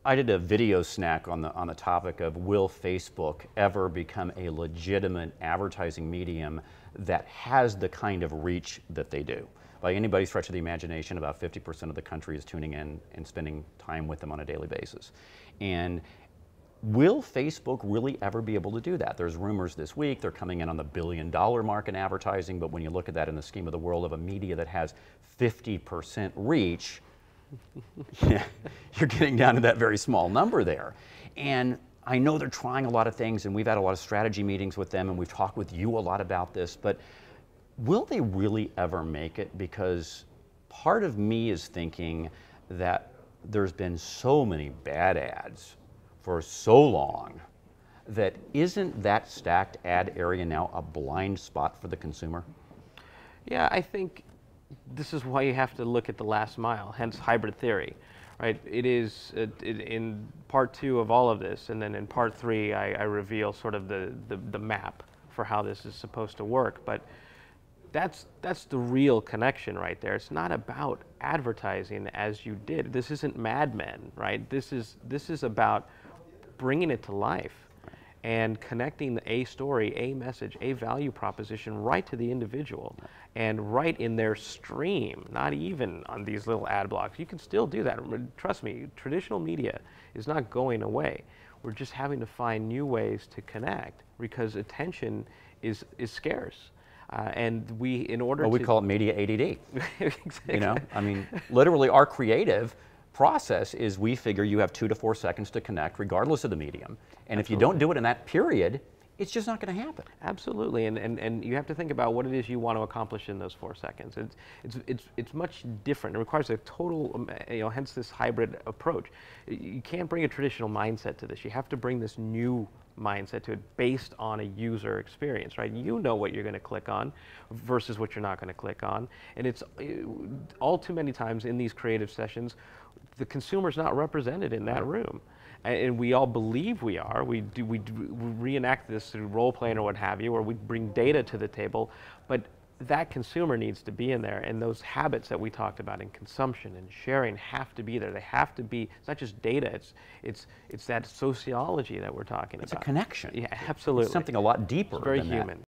I did a video snack on the topic of will Facebook ever become a legitimate advertising medium that has the kind of reach that they do. By anybody's stretch of the imagination, about 50% of the country is tuning in and spending time with them on a daily basis. And will Facebook really ever be able to do that? There's rumors this week they're coming in on the $1 billion mark in advertising, but when you look at that in the scheme of the world of a media that has 50% reach, yeah, you're getting down to that very small number there. And I know they're trying a lot of things, and we've had a lot of strategy meetings with them, and we've talked with you a lot about this, but will they really ever make it? Because part of me is thinking that there's been so many bad ads for so long that isn't that stacked ad area now a blind spot for the consumer? Yeah, I think this is why you have to look at the last mile, hence hybrid theory, right? It is in part 2 of all of this, and then in part 3 I reveal sort of the map for how this is supposed to work. But that's the real connection right there. It's not about advertising as you did. This isn't Mad Men, right? This is about bringing it to life and connecting a story, a message, a value proposition right to the individual and right in their stream, not even on these little ad blocks. You can still do that. Trust me, traditional media is not going away. We're just having to find new ways to connect because attention is scarce. And we, in order well, we call it media ADD. Exactly. You know, I mean, literally our creative process is we figure you have 2 to 4 seconds to connect regardless of the medium. And Absolutely. If you don't do it in that period, it's just not going to happen. Absolutely, and you have to think about what it is you want to accomplish in those 4 seconds. It's much different. It requires a total, hence this hybrid approach. You can't bring a traditional mindset to this. You have to bring this new mindset to it based on a user experience, right? You know what you're going to click on versus what you're not going to click on. And it's all too many times in these creative sessions, the consumer's not represented in that room. And we all believe we are. We reenact this through role playing or what have you, or we bring data to the table, but that consumer needs to be in there, and those habits that we talked about in consumption and sharing have to be there. They have to be, it's not just data, it's that sociology that we're talking about. It's a connection. Yeah, absolutely. It's something a lot deeper It's very than human. that.